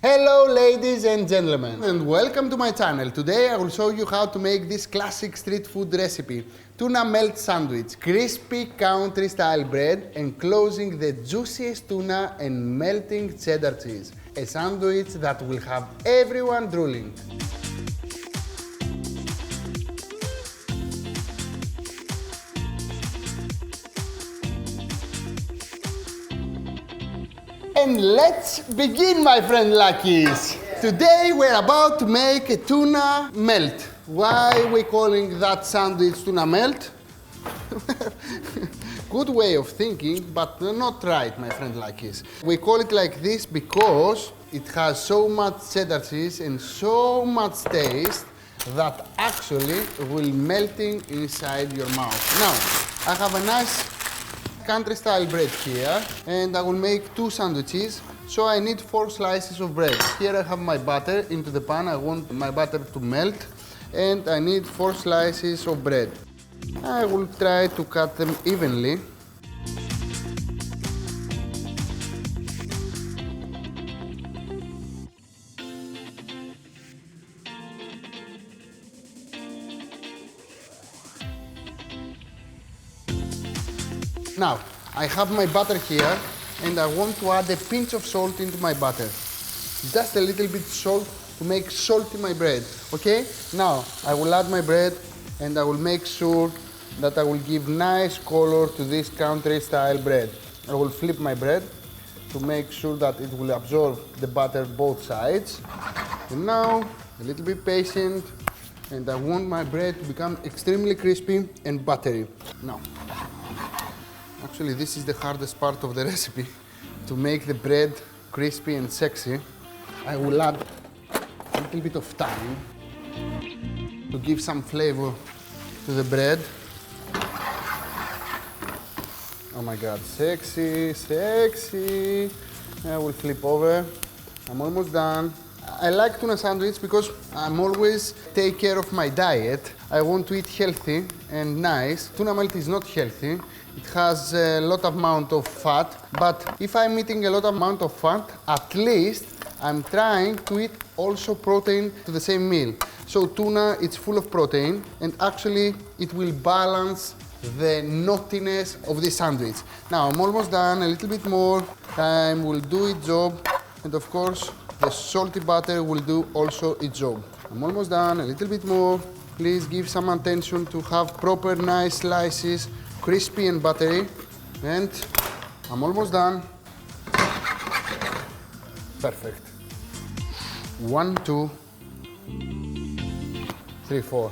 Hello ladies and gentlemen and welcome to my channel. Today I will show you how to make this classic street food recipe. Tuna melt sandwich, crispy country style bread enclosing the juiciest tuna and melting cheddar cheese. A sandwich that will have everyone drooling. And let's begin, my friend Lakis. Today we're about to make a tuna melt. Why we calling that sandwich tuna melt? Good way of thinking, but not right, my friend Lakis. We call it like this because it has so much cheddar cheese and so much taste that actually will melting inside your mouth. Now, I have a nice country style bread here and I will make 2 sandwiches, so I need 4 slices of bread. Here I have my butter into the pan. I want my butter to melt and I need 4 slices of bread. I will try to cut them evenly. Now, I have my butter here and I want to add a pinch of salt into my butter. Just a little bit salt to make salty my bread, okay? Now, I will add my bread and I will make sure that I will give nice color to this country style bread. I will flip my bread to make sure that it will absorb the butter both sides. And now, a little bit patient, and I want my bread to become extremely crispy and buttery. Now, actually, this is the hardest part of the recipe, to make the bread crispy and sexy. I will add a little bit of thyme to give some flavor to the bread. Oh my God, sexy, sexy. I will flip over. I'm almost done. I like tuna sandwich because I'm always take care of my diet. I want to eat healthy and nice. Tuna melt is not healthy. It has a lot of amount of fat, but if I'm eating a lot of amount of fat, at least I'm trying to eat also protein to the same meal. So tuna, it's full of protein, and actually it will balance the naughtiness of this sandwich. Now I'm almost done, a little bit more time will do its job, and of course the salty butter will do also its job. I'm almost done, a little bit more. Please give some attention to have proper nice slices, crispy and buttery, and I'm almost done. Perfect. 1, 2, 3, 4.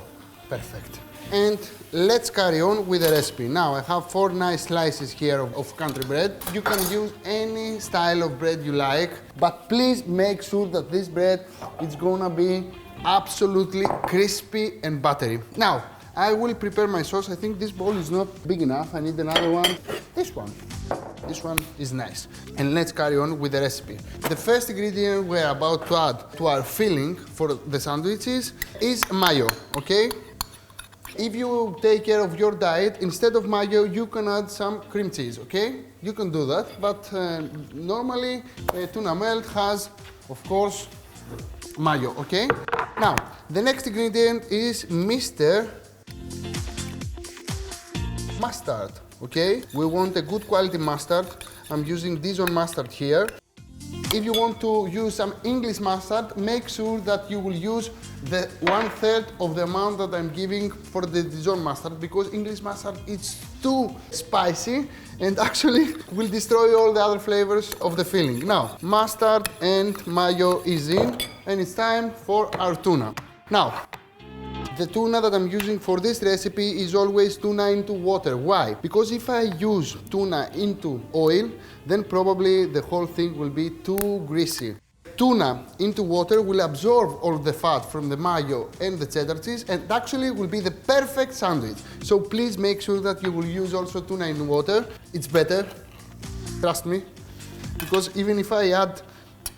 Perfect. And let's carry on with the recipe. Now I have 4 nice slices here of country bread. You can use any style of bread you like, but please make sure that this bread is gonna be absolutely crispy and buttery. Now, I will prepare my sauce. I think this bowl is not big enough. I need another one. This one. This one is nice. And let's carry on with the recipe. The first ingredient we're about to add to our filling for the sandwiches is mayo, okay? If you take care of your diet, instead of mayo, you can add some cream cheese, okay? You can do that, but normally tuna melt has, of course, mayo, okay? Now, the next ingredient is Mr. Mustard, okay? We want a good quality mustard. I'm using Dijon mustard here. If you want to use some English mustard, make sure that you will use the 1/3 of the amount that I'm giving for the Dijon mustard, because English mustard is too spicy and actually will destroy all the other flavors of the filling. Now, mustard and mayo is in, and it's time for our tuna. Now, the tuna that I'm using for this recipe is always tuna into water. Why? Because if I use tuna into oil, then probably the whole thing will be too greasy. Tuna into water will absorb all the fat from the mayo and the cheddar cheese, and actually will be the perfect sandwich. So please make sure that you will use also tuna in water. It's better, trust me, because even if I add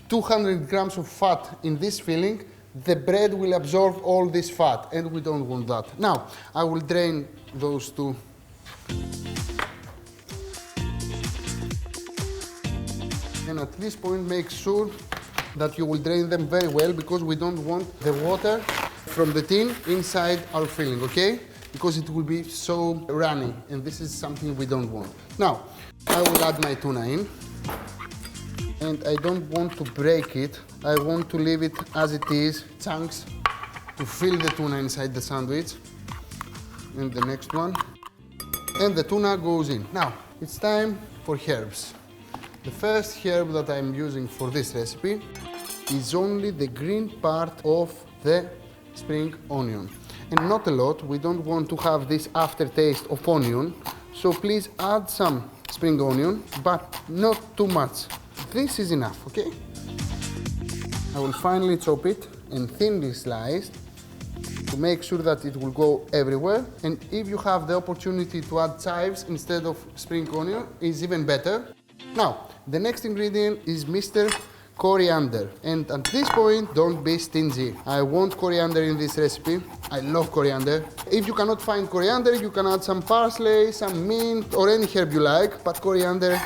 200 grams of fat in this filling, the bread will absorb all this fat, and we don't want that. Now, I will drain those 2. And at this point, make sure that you will drain them very well because we don't want the water from the tin inside our filling, okay? Because it will be so runny, and this is something we don't want. Now, I will add my tuna in, and I don't want to break it. I want to leave it as it is, chunks, to fill the tuna inside the sandwich. And the next one. And the tuna goes in. Now, it's time for herbs. The first herb that I'm using for this recipe is only the green part of the spring onion. And not a lot, we don't want to have this aftertaste of onion, so please add some spring onion, but not too much. This is enough, okay? I will finally chop it and thinly sliced to make sure that it will go everywhere. And if you have the opportunity to add chives instead of spring onion, is even better. Now, the next ingredient is Mr. Coriander. And at this point, don't be stingy. I want coriander in this recipe. I love coriander. If you cannot find coriander, you can add some parsley, some mint, or any herb you like, but coriander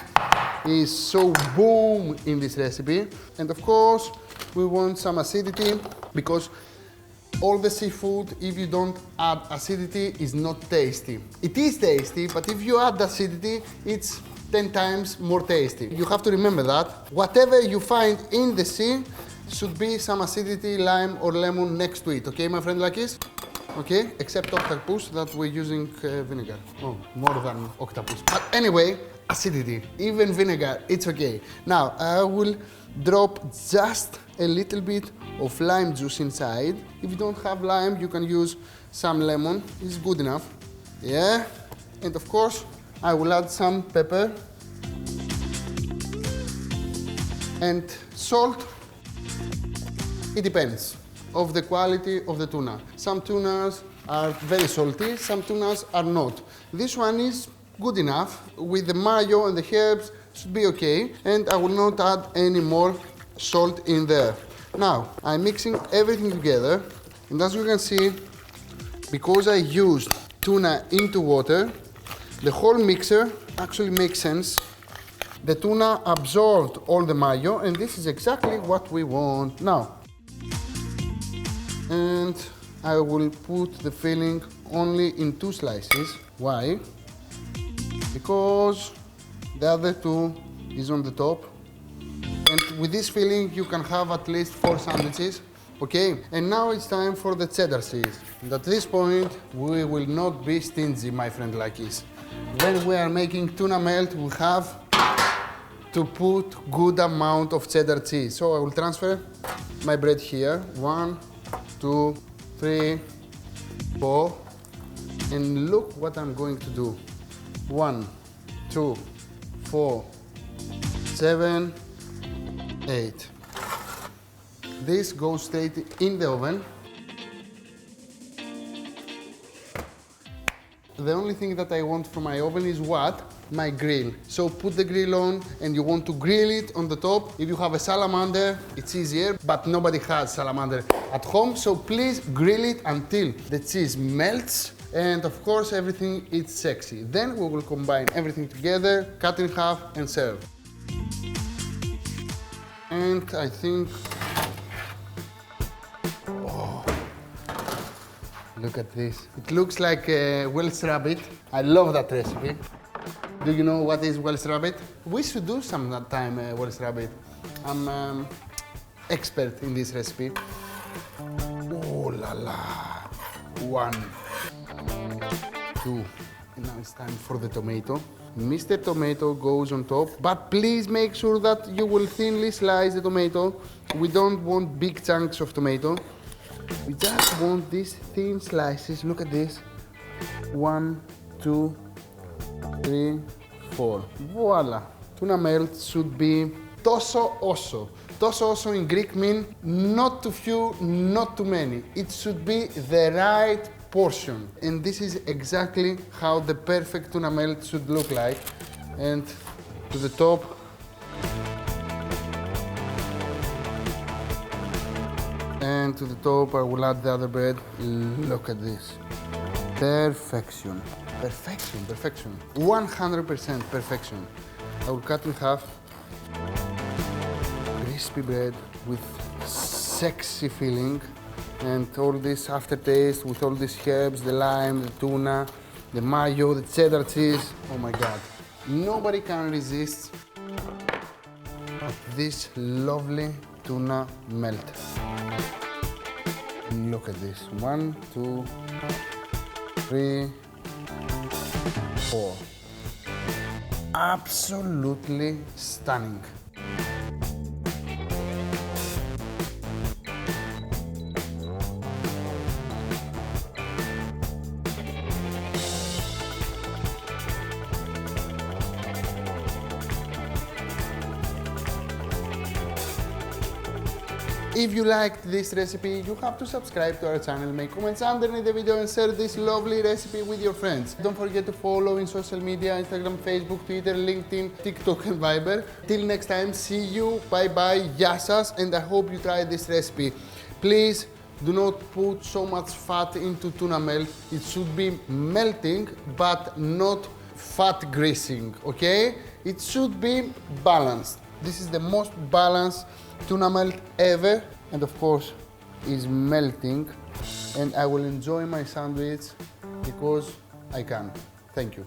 is so boom in this recipe. And of course, we want some acidity because all the seafood, if you don't add acidity, is not tasty. It is tasty, but if you add acidity, it's 10 times more tasty. You have to remember that. Whatever you find in the sea should be some acidity, lime or lemon next to it. Okay, my friend Lakis? Okay, except octopus that we're using vinegar. Oh, more than octopus. But anyway, acidity, even vinegar, it's okay. Now, I will drop just a little bit of lime juice inside. If you don't have lime, you can use some lemon. It's good enough. Yeah, and of course, I will add some pepper and salt. It depends of the quality of the tuna. Some tunas are very salty, some tunas are not. This one is good enough. With the mayo and the herbs, should be okay. And I will not add any more salt in there. Now, I'm mixing everything together. And as you can see, because I used tuna into water, the whole mixer actually makes sense. The tuna absorbed all the mayo, and this is exactly what we want now. And I will put the filling only in 2 slices. Why? Because the other 2 is on the top. And with this filling, you can have at least 4 sandwiches. Okay, and now it's time for the cheddar cheese. And at this point, we will not be stingy, my friend Lakis. When we are making tuna melt, we have to put good amount of cheddar cheese. So I will transfer my bread here. 1, 2, 3, 4. And look what I'm going to do. 1, 2, 4, 7, 8. This goes straight in the oven. The only thing that I want from my oven is what? My grill. So put the grill on and you want to grill it on the top. If you have a salamander, it's easier, but nobody has salamander at home. So please grill it until the cheese melts. And of course, everything is sexy. Then we will combine everything together, cut in half and serve. And I think, oh, look at this. It looks like a Welsh rabbit. I love that recipe. Do you know what is Welsh rabbit? We should do some time Welsh rabbit. I'm expert in this recipe. Oh la la. 1, 2. And now it's time for the tomato. Mr. Tomato goes on top, but please make sure that you will thinly slice the tomato. We don't want big chunks of tomato. We just want these thin slices. Look at this. 1, 2, 3, 4. Voila. Tuna melt should be τόσο όσο. Τόσο όσο in Greek means not too few, not too many. It should be the right portion. And this is exactly how the perfect tuna melt should look like. And to the top, and to the top I will add the other bread. Look at this. Perfection. Perfection, perfection. 100% perfection. I will cut in half. Grease crispy bread with sexy filling and all this aftertaste with all these herbs, the lime, the tuna, the mayo, the cheddar cheese. Oh my God. Nobody can resist this lovely tuna melt. Look at this. 1, 2, 3, 4. Absolutely stunning. If you liked this recipe, you have to subscribe to our channel, make comments underneath the video and share this lovely recipe with your friends. Don't forget to follow in social media, Instagram, Facebook, Twitter, LinkedIn, TikTok and Viber. Till next time, see you, bye bye, yassas, and I hope you try this recipe. Please do not put so much fat into tuna melt. It should be melting, but not fat greasing, okay? It should be balanced. This is the most balanced tuna melt ever, and of course is melting, and I will enjoy my sandwich because I can. Thank you.